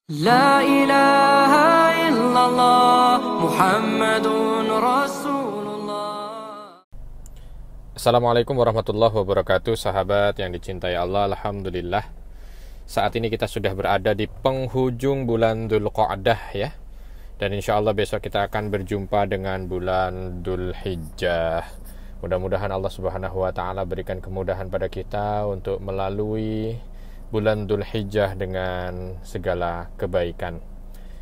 La ilaha illallah Muhammadun Rasulullah. Assalamualaikum warahmatullahi wabarakatuh, sahabat yang dicintai Allah. Alhamdulillah, saat ini kita sudah berada di penghujung bulan Dzulqa'dah ya. Dan insya Allah besok kita akan berjumpa dengan bulan Dzulhijjah. Mudah-mudahan Allah Subhanahu wa Ta'ala berikan kemudahan pada kita untuk melalui bulan Dzulhijjah dengan segala kebaikan.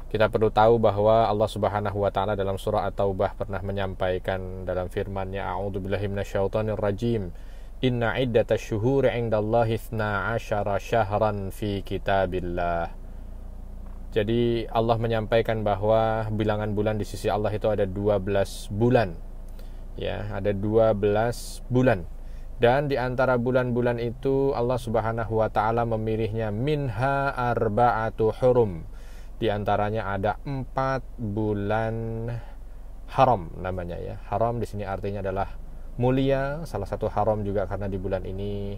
Kita perlu tahu bahwa Allah Subhanahu wa Ta'ala dalam surah At-Taubah pernah menyampaikan dalam firman-Nya, A'udzubillahi minasyaitonirrajim, Inna iddatash syuhuri 'indallahi 12 syahran fi kitabillah. Jadi Allah menyampaikan bahwa bilangan bulan di sisi Allah itu ada 12 bulan. Ya, ada 12 bulan. Dan di antara bulan-bulan itu Allah Subhanahu wa Ta'ala memilihnya minha arba'atu hurum. Di antaranya ada 4 bulan haram namanya ya. Haram di sini artinya adalah mulia. Salah satu haram juga karena di bulan ini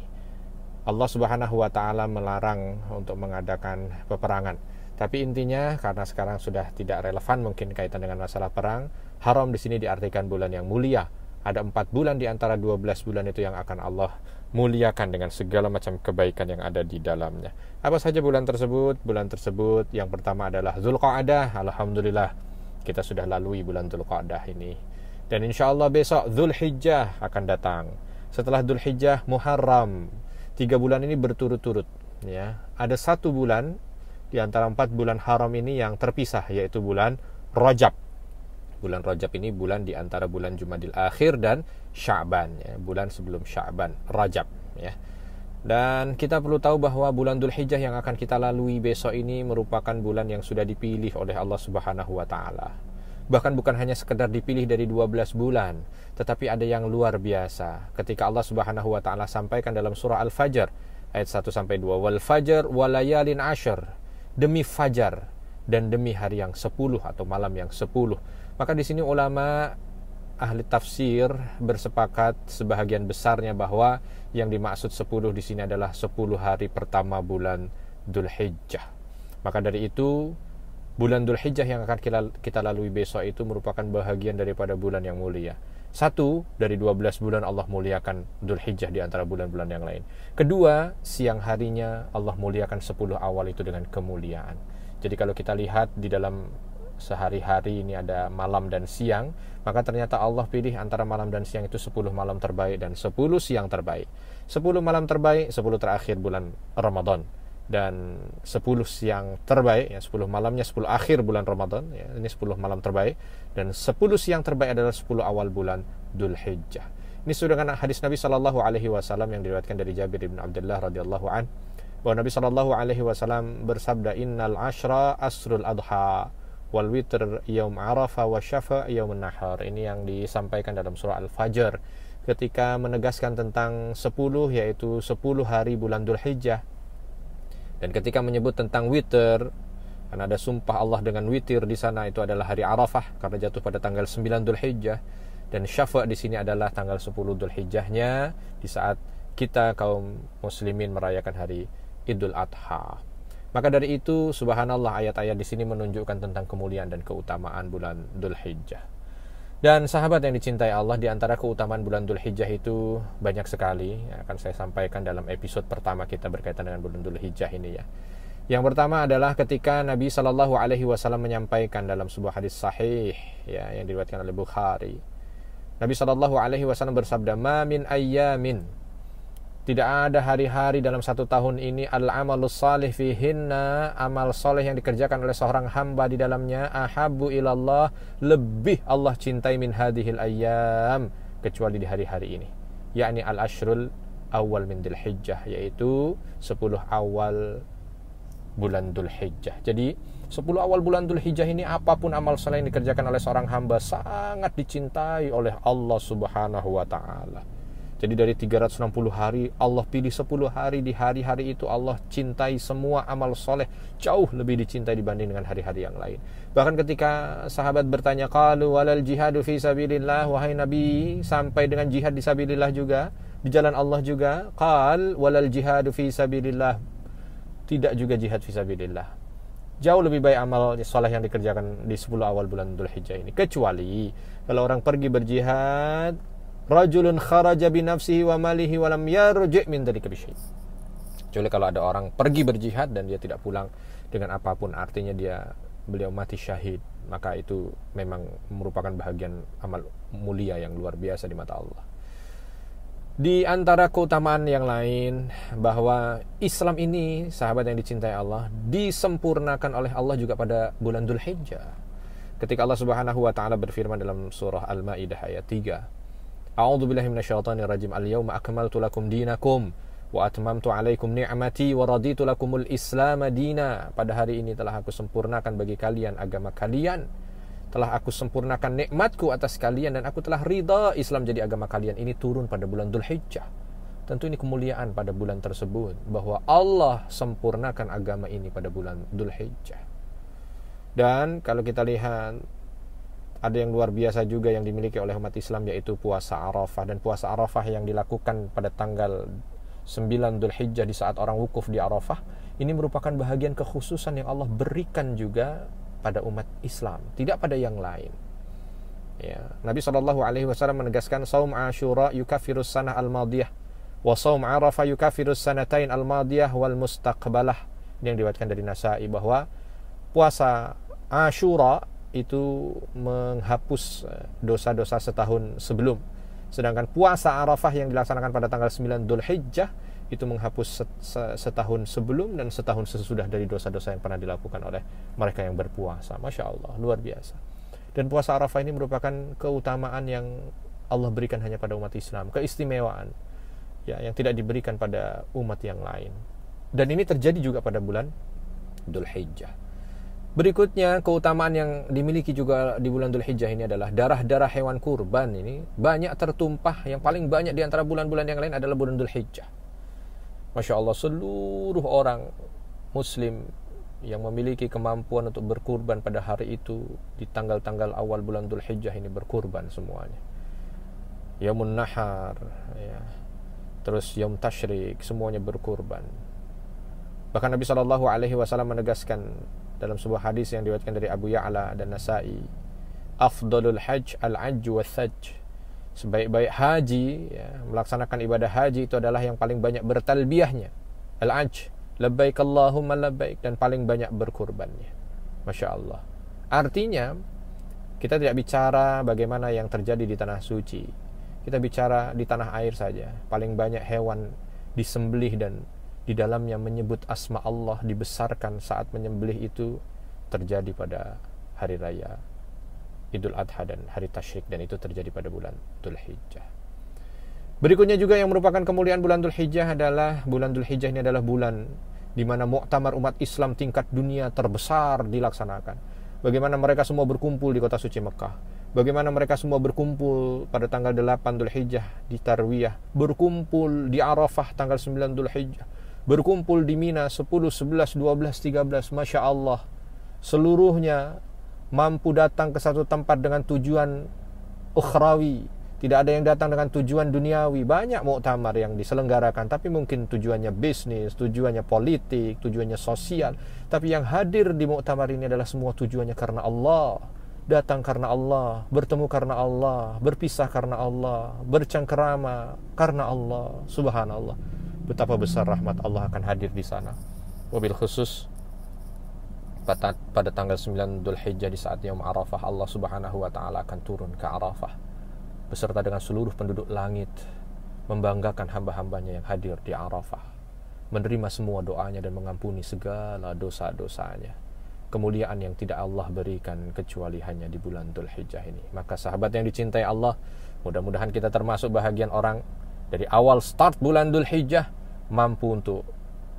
Allah Subhanahu wa Ta'ala melarang untuk mengadakan peperangan. Tapi intinya karena sekarang sudah tidak relevan mungkin kaitan dengan masalah perang, haram di sini diartikan bulan yang mulia. Ada 4 bulan di antara 12 bulan itu yang akan Allah muliakan dengan segala macam kebaikan yang ada di dalamnya. Apa saja bulan tersebut? Bulan tersebut yang pertama adalah Dzulqa'dah. Alhamdulillah kita sudah lalui bulan Dzulqa'dah ini. Dan insya Allah besok Dzulhijjah akan datang. Setelah Dzulhijjah Muharram. 3 bulan ini berturut-turut ya. Ada 1 bulan di antara 4 bulan haram ini yang terpisah, yaitu bulan Rajab. Bulan Rajab ini bulan di antara bulan Jumadil Akhir dan Sya'ban ya, bulan sebelum Sya'ban, Rajab ya. Dan kita perlu tahu bahwa bulan Dzulhijjah yang akan kita lalui besok ini merupakan bulan yang sudah dipilih oleh Allah Subhanahu wa Ta'ala. Bahkan bukan hanya sekedar dipilih dari 12 bulan, tetapi ada yang luar biasa. Ketika Allah Subhanahu wa Ta'ala sampaikan dalam surah Al-Fajr ayat 1 sampai 2, wal fajr walayalin ashr, demi fajar dan demi hari yang 10 atau malam yang 10. Maka di sini ulama ahli tafsir bersepakat sebahagian besarnya bahwa yang dimaksud 10 di sini adalah 10 hari pertama bulan Dzulhijjah. Maka dari itu bulan Dzulhijjah yang akan kita lalui besok itu merupakan bahagian daripada bulan yang mulia. 1 dari 12 bulan Allah muliakan Dzulhijjah di antara bulan-bulan yang lain. Kedua, siang harinya Allah muliakan 10 awal itu dengan kemuliaan. Jadi kalau kita lihat di dalam sehari-hari ini ada malam dan siang, maka ternyata Allah pilih antara malam dan siang itu 10 malam terbaik dan 10 siang terbaik. 10 malam terbaik, 10 terakhir bulan Ramadan, dan 10 siang terbaik ya, 10 malamnya 10 akhir bulan Ramadan ya, ini 10 malam terbaik, dan 10 siang terbaik adalah 10 awal bulan Dzulhijjah. Ini sudah dengan hadis Nabi sallallahu alaihi wasallam yang diriwayatkan dari Jabir bin Abdullah radhiyallahu an, bahwa Nabi sallallahu alaihi wasallam bersabda, innal ashra asrul adha wal witr yaum arafah wa syafa' yaumun nahar. Ini yang disampaikan dalam surah Al-Fajr ketika menegaskan tentang 10, yaitu 10 hari bulan Dzulhijjah. Dan ketika menyebut tentang witir, karena ada sumpah Allah dengan witir di sana, itu adalah hari Arafah karena jatuh pada tanggal 9 Dzulhijjah, dan syafa' di sini adalah tanggal 10 Dzulhijjahnya di saat kita kaum muslimin merayakan hari Idul Adha. Maka dari itu subhanallah, ayat-ayat di sini menunjukkan tentang kemuliaan dan keutamaan bulan Dzulhijjah. Dan sahabat yang dicintai Allah, di antara keutamaan bulan Dzulhijjah itu banyak sekali. Akan saya sampaikan dalam episode pertama kita berkaitan dengan bulan Dzulhijjah ini ya. Yang pertama adalah ketika Nabi sallallahu alaihi wasallam menyampaikan dalam sebuah hadis sahih ya, yang diriwayatkan oleh Bukhari. Nabi sallallahu alaihi wasallam bersabda, "Ma min ayyamin", tidak ada hari-hari dalam 1 tahun ini, al-amalus salih fihinna, amal soleh yang dikerjakan oleh seorang hamba di dalamnya, ahabbu ilallah, lebih Allah cintai min hadhil ayyam, kecuali di hari-hari ini, yakni al-ashrul awal min Dzulhijjah, yaitu 10 awal bulan Dzulhijjah. Jadi 10 awal bulan Dzulhijjah ini apapun amal soleh yang dikerjakan oleh seorang hamba sangat dicintai oleh Allah Subhanahu wa Ta'ala. Jadi dari 360 hari Allah pilih 10 hari, di hari-hari itu Allah cintai semua amal soleh, jauh lebih dicintai dibanding dengan hari-hari yang lain. Bahkan ketika sahabat bertanya, qalu walal jihadu fi sabilillah, wahai Nabi, sampai dengan jihad di sabilillah juga, di jalan Allah juga, qal walal jihadu fi sabilillah, tidak juga jihad fi sabilillah. Jauh lebih baik amal soleh yang dikerjakan di 10 awal bulan Dzulhijjah ini. Kecuali kalau orang pergi berjihad, rajulun kharaja bi nafsihi wa malihi wa lam yarji' min dzalika bi syai'. Kecuali kalau ada orang pergi berjihad dan dia tidak pulang dengan apapun, artinya beliau mati syahid, maka itu memang merupakan bahagian amal mulia yang luar biasa di mata Allah. Di antara keutamaan yang lain, bahwa Islam ini, sahabat yang dicintai Allah, disempurnakan oleh Allah juga pada bulan Dzulhijjah. Ketika Allah Subhanahu wa taala berfirman dalam surah Al-Maidah ayat 3, A'udzubillahi minasyaitonirrajim, Al-yauma akmaltu lakum dinakum wa atmamtu 'alaikum ni'mati wa raditu lakumul Islam dina. Pada hari ini telah aku sempurnakan bagi kalian agama kalian, telah aku sempurnakan nikmatku atas kalian, dan aku telah ridha Islam jadi agama kalian. Ini turun pada bulan Dzulhijjah. Tentu ini kemuliaan pada bulan tersebut, bahwa Allah sempurnakan agama ini pada bulan Dzulhijjah. Dan kalau kita lihat, ada yang luar biasa juga yang dimiliki oleh umat Islam, yaitu puasa Arafah. Dan puasa Arafah yang dilakukan pada tanggal 9 Dzulhijjah di saat orang wukuf di Arafah, ini merupakan bahagian kekhususan yang Allah berikan juga pada umat Islam, tidak pada yang lain. Ya, Nabi SAW menegaskan, saum Ashura yukafirus sanah al-madiyah wa saum Arafah yukafirus sanatain al-madiyah wal mustaqbalah. Ini yang diriwayatkan dari Nasa'i, bahwa puasa Ashura itu menghapus dosa-dosa setahun sebelum, sedangkan puasa Arafah yang dilaksanakan pada tanggal 9 Dzulhijjah itu menghapus setahun sebelum dan setahun sesudah dari dosa-dosa yang pernah dilakukan oleh mereka yang berpuasa. Masya Allah, luar biasa. Dan puasa Arafah ini merupakan keutamaan yang Allah berikan hanya pada umat Islam, keistimewaan ya, yang tidak diberikan pada umat yang lain. Dan ini terjadi juga pada bulan Dzulhijjah. Berikutnya, keutamaan yang dimiliki juga di bulan Dzulhijjah ini adalah darah-darah hewan kurban ini banyak tertumpah. Yang paling banyak di antara bulan-bulan yang lain adalah bulan Dzulhijjah. Masya Allah, seluruh orang muslim yang memiliki kemampuan untuk berkurban pada hari itu, di tanggal-tanggal awal bulan Dzulhijjah ini berkurban semuanya. Yaumun Nahar ya, terus Yaum Tashrik, semuanya berkurban. Bahkan Nabi SAW menegaskan dalam sebuah hadis yang diriwayatkan dari Abu Ya'la dan Nasa'i, afdalul hajj al-ajj was-sajj. Sebaik-baik haji ya, melaksanakan ibadah haji itu adalah yang paling banyak bertalbiyahnya, al-ajj, labbaik Allahumma labbaik, dan paling banyak berkurbannya. Masya Allah. Artinya kita tidak bicara bagaimana yang terjadi di tanah suci, kita bicara di tanah air saja. Paling banyak hewan disembelih dan di dalamnya menyebut asma Allah, dibesarkan saat menyembelih, itu terjadi pada hari raya Idul Adha dan hari Tasyrik, dan itu terjadi pada bulan Dzulhijjah. Berikutnya juga yang merupakan kemuliaan bulan Dzulhijjah adalah, bulan Dzulhijjah ini adalah bulan di mana muktamar umat Islam tingkat dunia terbesar dilaksanakan. Bagaimana mereka semua berkumpul di kota suci Mekah, bagaimana mereka semua berkumpul pada tanggal 8 Dzulhijjah di Tarwiyah, berkumpul di Arafah tanggal 9 Dzulhijjah, berkumpul di Mina 10, 11, 12, 13. Masya Allah, seluruhnya mampu datang ke satu tempat dengan tujuan ukhrawi. Tidak ada yang datang dengan tujuan duniawi. Banyak muktamar yang diselenggarakan, tapi mungkin tujuannya bisnis, tujuannya politik, tujuannya sosial. Tapi yang hadir di muktamar ini adalah semua tujuannya karena Allah. Datang karena Allah, bertemu karena Allah, berpisah karena Allah, bercengkerama karena Allah. Subhanallah, betapa besar rahmat Allah akan hadir di sana. Wabil khusus pada tanggal 9 Dzulhijjah di saat Yaum Arafah, Allah Subhanahu wa taala akan turun ke Arafah beserta dengan seluruh penduduk langit, membanggakan hamba-hambanya yang hadir di Arafah, menerima semua doanya dan mengampuni segala dosa-dosanya. Kemuliaan yang tidak Allah berikan kecuali hanya di bulan Dzulhijjah ini. Maka sahabat yang dicintai Allah, mudah-mudahan kita termasuk bahagian orang dari awal start bulan Dzulhijjah mampu untuk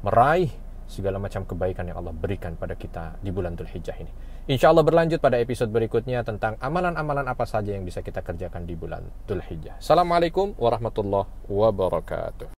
meraih segala macam kebaikan yang Allah berikan pada kita di bulan Dzulhijjah ini. Insya Allah berlanjut pada episode berikutnya tentang amalan-amalan apa saja yang bisa kita kerjakan di bulan Dzulhijjah. Assalamualaikum warahmatullahi wabarakatuh.